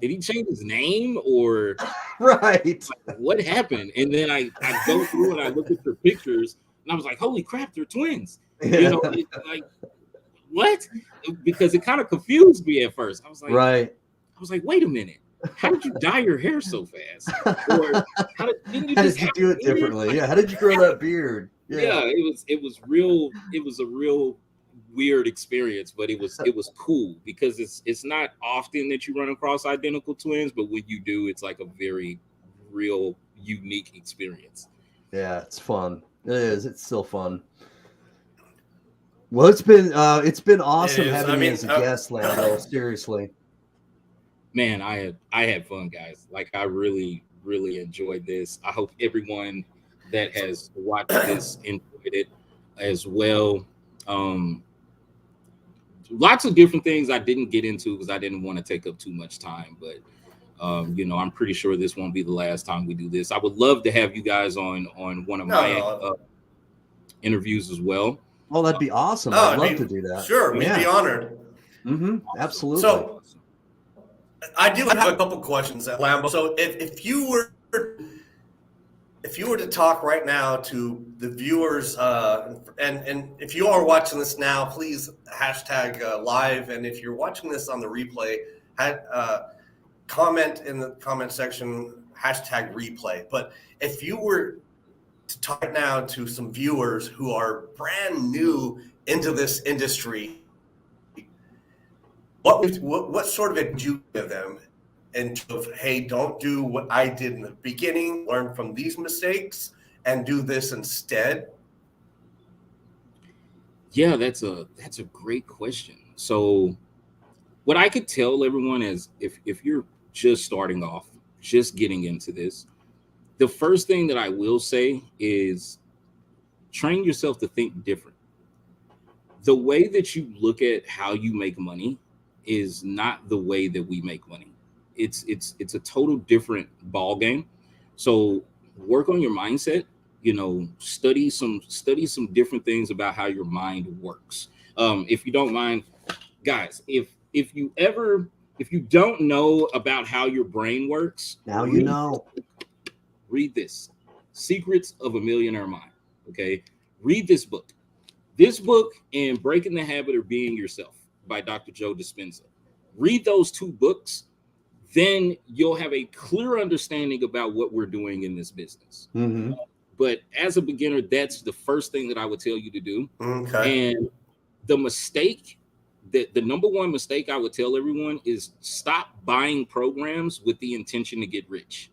did he change his name or right? What happened? And then I go through and I look at their pictures, and I was like, holy crap, they're twins. Yeah. You know, like what? Because it kind of confused me at first. I was like, right. I was like, wait a minute. How did you dye your hair so fast? Or how did you do it differently? Yeah. How did you grow that beard? Yeah, it was a real weird experience, but it was cool because it's not often that you run across identical twins, but when you do, it's like a very real unique experience. Yeah, it's fun. It is. It's still fun. Well, it's been awesome having you as a guest, Lando. Seriously. Man, I had fun, guys. Like I really enjoyed this. I hope everyone that has watched this enjoyed it as well. Lots of different things I didn't get into because I didn't want to take up too much time, but you know, I'm pretty sure this won't be the last time we do this. I would love to have you guys on one of my interviews as well. Oh, that'd be awesome. I'd love to do that. Sure, we'd be honored. Absolutely. So I do have a couple questions at Lambo. So if you were to talk right now to the viewers, and if you are watching this now, please hashtag live. And if you're watching this on the replay, comment in the comment section, hashtag replay. But if you were to talk right now to some viewers who are brand new into this industry, what sort of advice you give them in terms of, hey, don't do what I did in the beginning, learn from these mistakes and do this instead? Yeah, that's a great question. So what I could tell everyone is if you're just starting off, just getting into this, the first thing that I will say is train yourself to think different. The way that you look at how you make money is not the way that we make money. It's a total different ball game. So work on your mindset, you know, study some different things about how your mind works. If you don't mind, guys, if you don't know about how your brain works, now you know. Read this, Secrets of a Millionaire Mind. Okay, read this book. This book and Breaking the Habit of Being Yourself by Dr. Joe Dispenza. Read those two books, then you'll have a clear understanding about what we're doing in this business. But as a beginner, that's the first thing that I would tell you to do. Okay. And the number one mistake I would tell everyone is stop buying programs with the intention to get rich.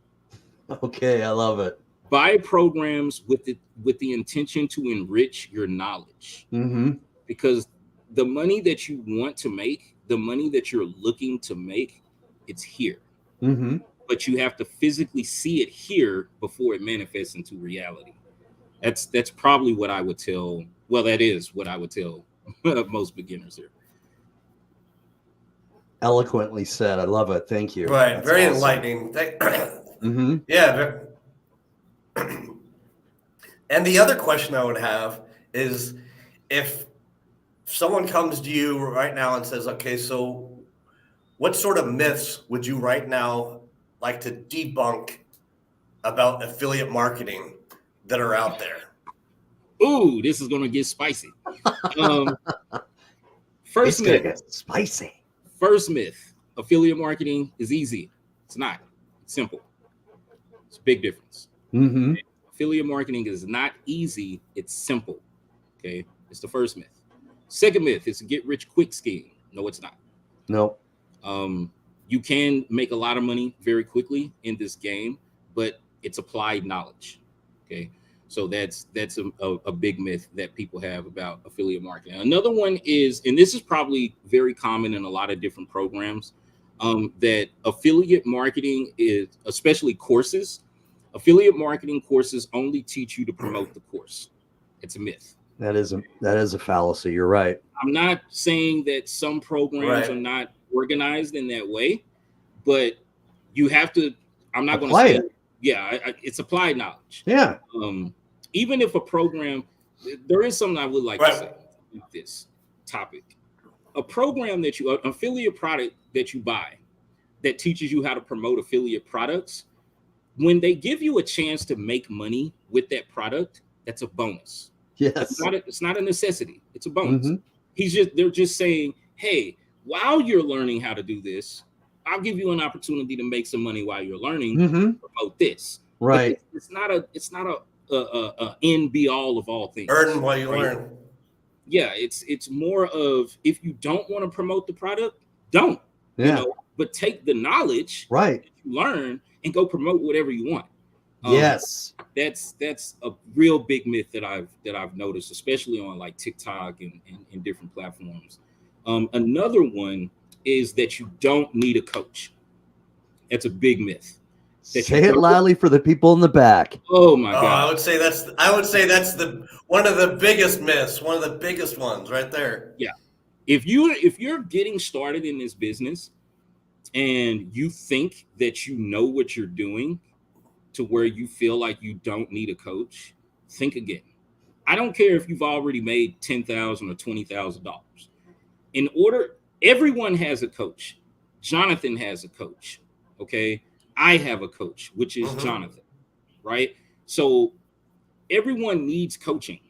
Okay, I love it. Buy programs with the intention to enrich your knowledge. Because the money that you want to make, the money that you're looking to make, it's here. But you have to physically see it here before it manifests into reality. That's probably what I would tell. Well, that is what I would tell most beginners here. Eloquently said. I love it. Thank you. Right. That's very awesome. Enlightening. Yeah. And the other question I would have is, if someone comes to you right now and says, okay, so what sort of myths would you right now like to debunk about affiliate marketing that are out there? Ooh, this is going to get spicy. First It's gonna myth. get spicy. First myth. Affiliate marketing is easy. It's not. It's simple. It's a big difference. Mm-hmm. Affiliate marketing is not easy. It's simple. Okay. It's the first myth. Second myth is a get rich quick scheme. No, it's not. No. You can make a lot of money very quickly in this game, but it's applied knowledge. Okay. So that's a big myth that people have about affiliate marketing. Another one is, and this is probably very common in a lot of different programs, that affiliate marketing is, especially courses, affiliate marketing courses only teach you to promote the course. It's a myth. That is a fallacy. You're right. I'm not saying that some programs Right. are not organized in that way, but you have to, I'm not going to Apply say it. Yeah, it's applied knowledge. Yeah. Even if a program, there is something I would like Right. to say with this topic. A program that you, an affiliate product that you buy that teaches you how to promote affiliate products, when they give you a chance to make money with that product, that's a bonus. Yes. It's not a necessity. It's a bonus. Mhm. They're just saying, hey, while you're learning how to do this, I'll give you an opportunity to make some money while you're learning Mhm. promote this. Right. But it's not a end be all of all things. Earn while you right? learn. Yeah, it's more of, if you don't want to promote the product, don't. Yeah. You know, but take the knowledge Right. that you learn and go promote whatever you want. Yes. That's a real big myth that I've noticed, especially on like TikTok and different platforms. Another one is that you don't need a coach. That's a big myth. Say it loudly for the people in the back. Oh my I God. would say that's the one of the biggest myths, one of the biggest ones right there. Yeah. If you're getting started in this business and you think that you know what you're doing to where you feel like you don't need a coach, think again. I don't care if you've already made $10,000 or $20,000. Everyone has a coach. Jonathan has a coach. Okay. I have a coach, which is Jonathan, right? So everyone needs coaching.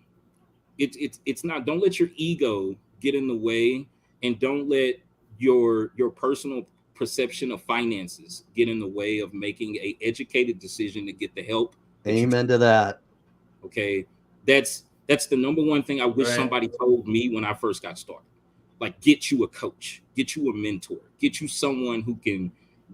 It's not, don't let your ego get in the way, and don't let your personal perception of finances get in the way of making a educated decision to get the help. Amen to that. Okay. That's the number one thing I wish somebody told me when I first got started. Like, get you a coach, get you a mentor, get you someone who can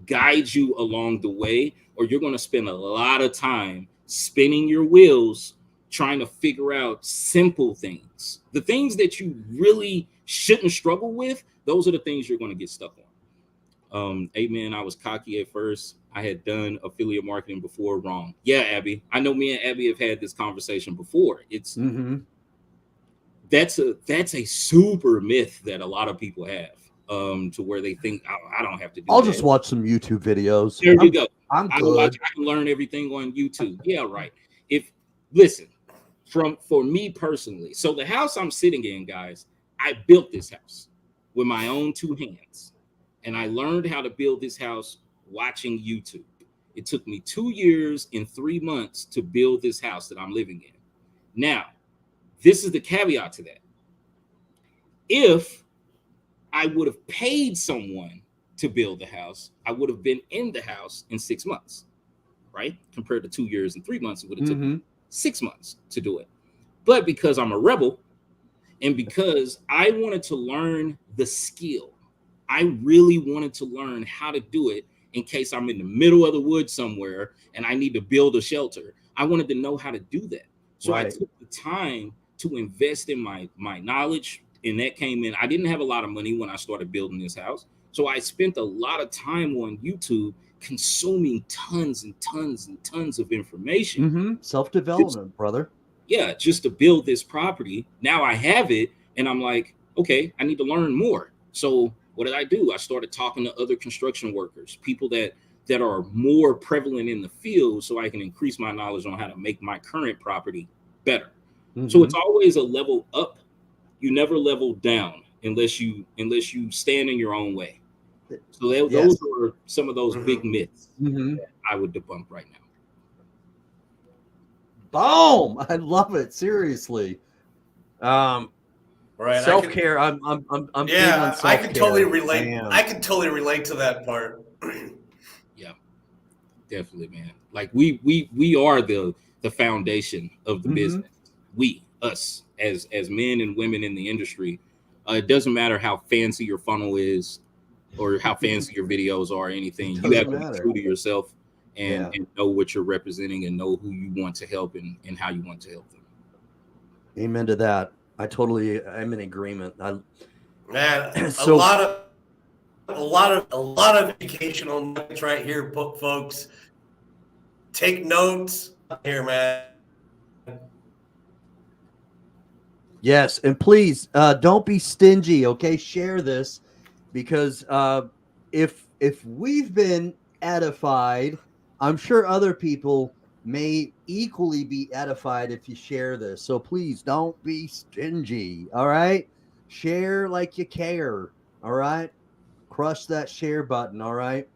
guide you along the way, or you're going to spend a lot of time spinning your wheels trying to figure out simple things. The things that you really shouldn't struggle with, those are the things you're going to get stuck on. Amen. I was cocky at first. I had done affiliate marketing before. Wrong. Yeah, Abby. I know me and Abby have had this conversation before. It's that's a super myth that a lot of people have. To where they think I don't have to do I'll that. just watch some YouTube videos. There you go. I'm I good. can learn everything on YouTube. Yeah, right. For me personally, so the house I'm sitting in, guys, I built this house with my own two hands. And I learned how to build this house watching YouTube. It took me 2 years and 3 months to build this house that I'm living in. Now, this is the caveat to that. If I would have paid someone to build the house, I would have been in the house in 6 months, right? Compared to 2 years and 3 months, it would have taken 6 months to do it. But because I'm a rebel, and because I wanted to learn the skill, I really wanted to learn how to do it in case I'm in the middle of the woods somewhere and I need to build a shelter. I wanted to know how to do that. So I took the time to invest in my knowledge, and that came in. I didn't have a lot of money when I started building this house. So I spent a lot of time on YouTube consuming tons and tons and tons of information. Self-development, brother. Yeah, just to build this property. Now I have it, and I'm like, okay, I need to learn more. So what did I do? I started talking to other construction workers, people that are more prevalent in the field, so I can increase my knowledge on how to make my current property better. So it's always a level up. You never level down unless you stand in your own way. So those are some of those big myths that I would debunk right now. Boom! I love it. Seriously. Right. Right. Self-care. I'm big on Yeah, self-care. I can totally relate. am. I can totally relate to that part. Yeah, definitely, man. Like we are the foundation of the Mhm. business. We, us, as men and women in the industry. It doesn't matter how fancy your funnel is or how fancy your videos are or anything. It You have doesn't to matter. be true to yourself and, Yeah. and know what you're representing and know who you want to help and how you want to help them. Amen to that. I'm in agreement. Man, So- a lot of educational nuggets right here, folks. Take notes here, man. Yes, and please don't be stingy. Okay, share this because if we've been edified, I'm sure other people may equally be edified if you share this. So please don't be stingy. All right, share like you care. All right, crush that share button. All right.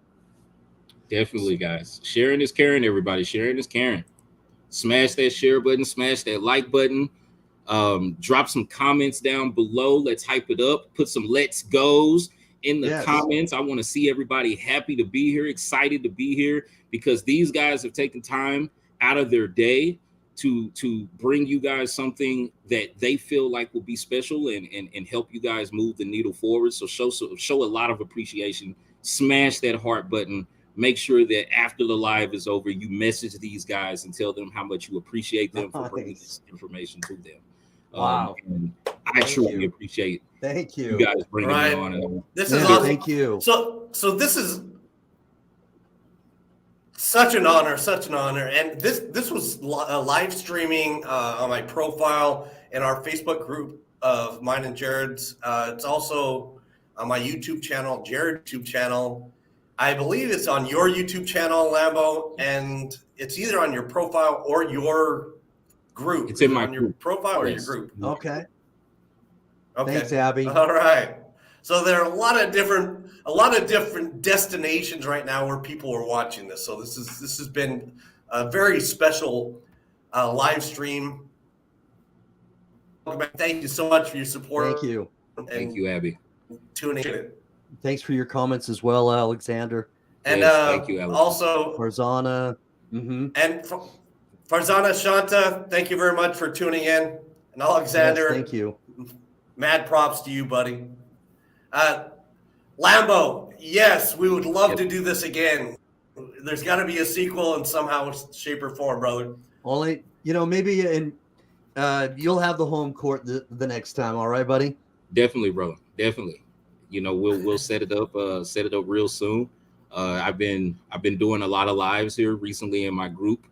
Definitely, guys. Sharing is caring, everybody. Sharing is caring. Smash that share button, smash that like button. Drop some comments down below. Let's hype it up. Put some let's goes in the comments. I want to see everybody happy to be here, excited to be here, because these guys have taken time out of their day to bring you guys something that they feel like will be special and help you guys move the needle forward. So show a lot of appreciation. Smash that heart button. Make sure that after the live is over, you message these guys and tell them how much you appreciate them for bringing this information to them. Wow. And I truly appreciate you guys bringing me on. And this is awesome. Thank you. So this is such an honor. And this was live streaming on my profile in our Facebook group of mine and Jared's. It's also on my YouTube channel, Jared's YouTube channel. I believe it's on your YouTube channel, Lambo, and it's either on your profile or your group. It's in my your profile or your group. Okay. Thanks, Abby. All right. So there are a lot of different destinations right now where people are watching this. So this has been a very special live stream. Thank you so much for your support. Thank you. Thank you, Abby. Tuning in. Thanks for your comments as well, Alexander. And thank you, Alex. Also Farzana. Mm-hmm. And Farzana, Shanta, thank you very much for tuning in. And Alexander, yes, thank you. Mad props to you, buddy. Lambo, yes, we would love to do this again. There's got to be a sequel in somehow, shape, or form, brother. Only, maybe you'll have the home court the next time. All right, buddy? Definitely, bro. Definitely. We'll set it up real soon. I've been doing a lot of lives here recently in my group.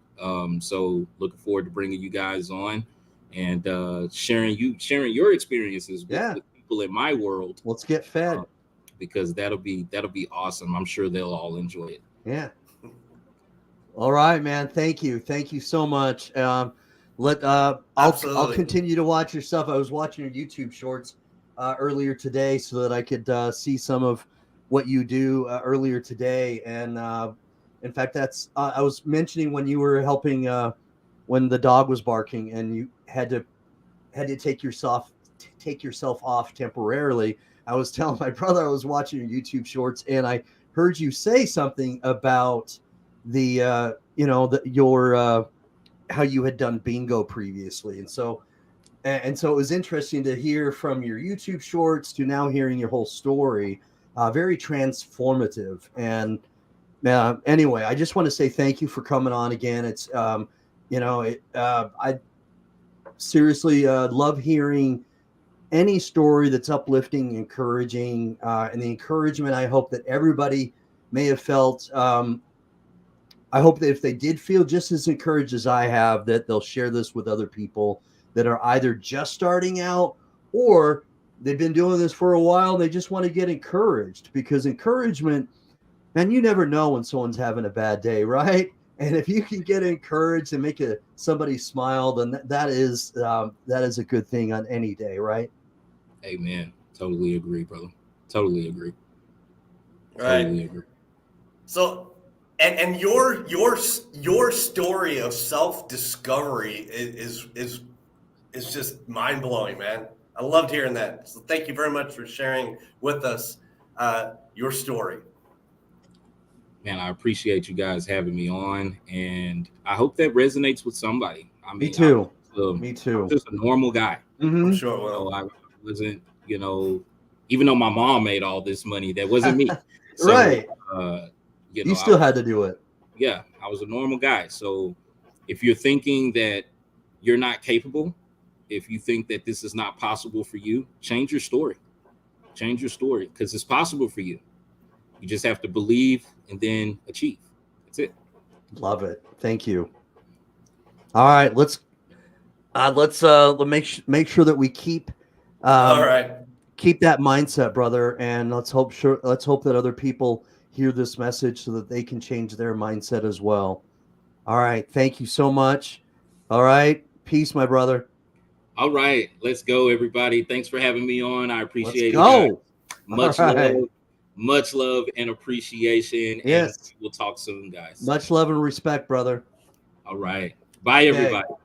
So looking forward to bringing you guys on and sharing your experiences with people in my world. Let's get fed. Because that'll be awesome. I'm sure they'll all enjoy it. Yeah. All right, man. Thank you so much. I'll continue to watch your stuff. I was watching your YouTube shorts earlier today so that I could see some of what you do earlier today. And in fact, that's I was mentioning when you were helping when the dog was barking and you had to take yourself off temporarily. I was telling my brother I was watching your YouTube shorts and I heard you say something about the how you had done bingo previously, and so it was interesting to hear from your YouTube shorts to now hearing your whole story. Very transformative. And anyway, I just want to say thank you for coming on again. It's I seriously love hearing any story that's uplifting, encouraging, and the encouragement I hope that everybody may have felt. I hope that if they did feel just as encouraged as I have, that they'll share this with other people that are either just starting out or they've been doing this for a while. And they just want to get encouraged, because encouragement, man, you never know when someone's having a bad day, right? And if you can get encouraged and make somebody smile, then that is a good thing on any day, right? Amen. Totally agree, brother. Totally agree. Right. Totally agree. So, and your story of self-discovery is just mind-blowing, man. I loved hearing that. So thank you very much for sharing with us your story. Man, I appreciate you guys having me on, and I hope that resonates with somebody. I mean, Me too. Me Me too. I'm just a normal guy. I'm sure it will. I wasn't, even though my mom made all this money, that wasn't me. So, Right. You still had to do it. Yeah, I was a normal guy. So if you're thinking that you're not capable, if you think that this is not possible for you, change your story. Change your story, because it's possible for you. You just have to believe and then achieve. That's it. Love it. Thank you. All right, let's make sure that we keep All right. keep that mindset, brother, and let's hope that other people hear this message so that they can change their mindset as well. All right, thank you so much. All right, peace, my brother. All right, let's go, everybody. Thanks for having me on. I appreciate it. Let's go. Much love and appreciation. Yes. And we'll talk soon, guys. Much love and respect, brother. All right. Bye, everybody. All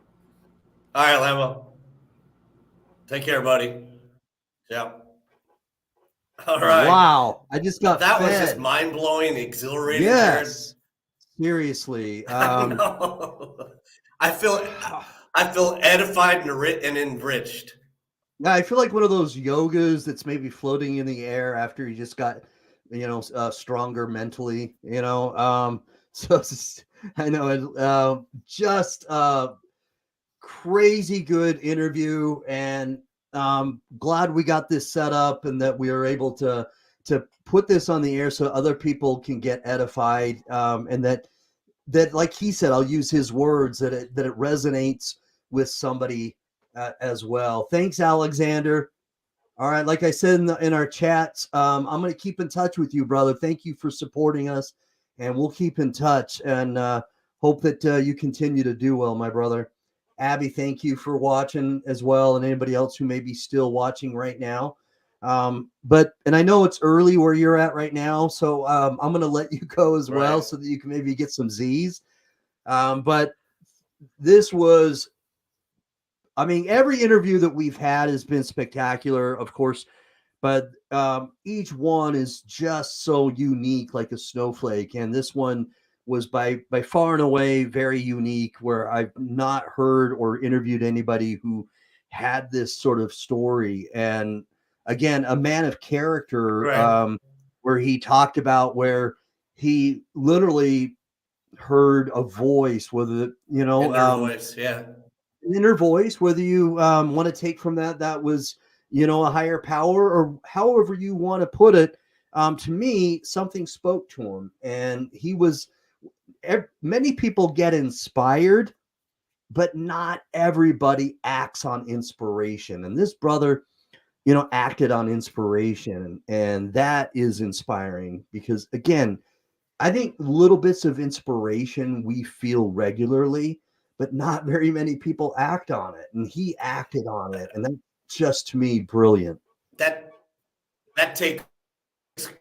right, Lambo. Take care, buddy. Yeah. All right. Wow. I just got that fed. was just mind-blowing, exhilarating. Yes. Seriously. I feel edified and enriched. Yeah, I feel like one of those yogas that's maybe floating in the air after you just got, stronger mentally, So I know just crazy good interview, and glad we got this set up and that we are able to put this on the air so other people can get edified, and that like he said, I'll use his words, that it resonates with somebody as well. Thanks, Alexander. All right, like I said in our chats, I'm going to keep in touch with you, brother. Thank you for supporting us, and we'll keep in touch, and hope that you continue to do well, my brother. Abby, thank you for watching as well, and anybody else who may be still watching right now. And I know it's early where you're at right now, so I'm going to let you go as well, so that you can maybe get some Z's. But this was, every interview that we've had has been spectacular, of course, but each one is just so unique, like a snowflake. And this one was by far and away very unique, where I've not heard or interviewed anybody who had this sort of story. And again, a man of character, where he talked about where he literally heard a voice, whether, voice, yeah. Inner voice, whether you want to take from that was, a higher power, or however you want to put it. To me, something spoke to him, and many people get inspired, but not everybody acts on inspiration. And this brother, acted on inspiration, and that is inspiring, because again, I think little bits of inspiration we feel regularly, but not very many people act on it. And he acted on it. And that's just, to me, brilliant. That takes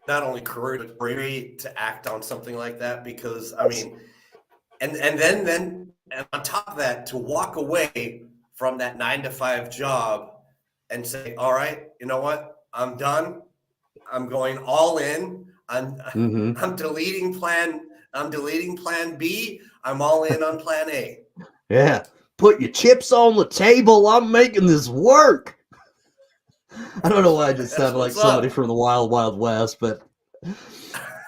not only courage, but bravery to act on something like that, because and then on top of that, to walk away from that 9-to-5 job and say, all right, you know what? I'm done. I'm going all in. I'm deleting plan B. I'm all in on plan A. Yeah. Put your chips on the table. I'm making this work. I don't know why I just sounded like somebody from the Wild Wild West, but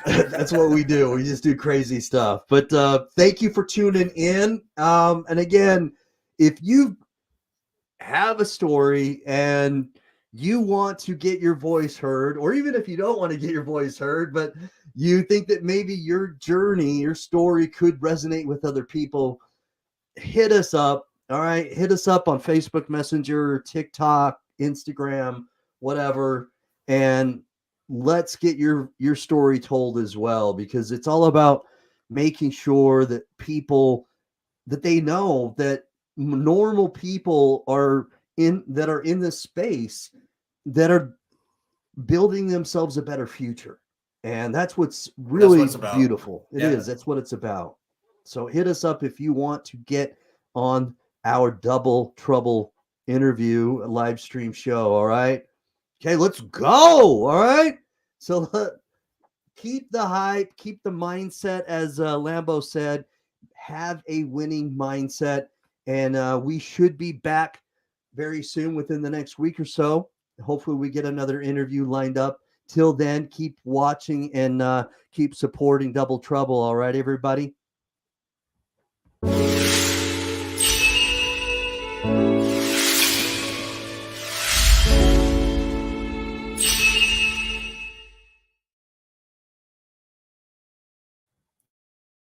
that's what we do. We just do crazy stuff. But thank you for tuning in. And again, if you have a story and you want to get your voice heard, or even if you don't want to get your voice heard, but you think that maybe your journey, your story could resonate with other people, hit us up. All right. Hit us up on Facebook Messenger, TikTok, Instagram, whatever. And let's get your story told as well, because it's all about making sure that people, that they know that normal people are in this space, that are building themselves a better future. And that's what's really beautiful. It is. That's what it's about. So hit us up if you want to get on our Double Trouble interview, a live stream show. All right. Okay, let's go. All right. So keep the hype, keep the mindset, as Lambo said, have a winning mindset. And we should be back very soon within the next week or so. Hopefully, we get another interview lined up. Till then, keep watching and keep supporting Double Trouble. All right, everybody.